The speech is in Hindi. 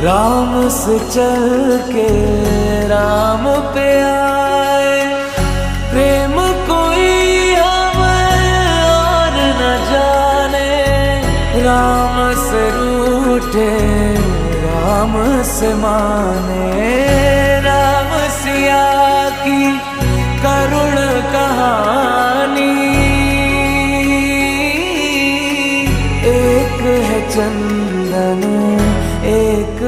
राम से चल के राम पे आए। प्रेम कोई हमें और न जाने, राम से रूठे राम से माने। राम सिया की करुण कहानी, एक है चंद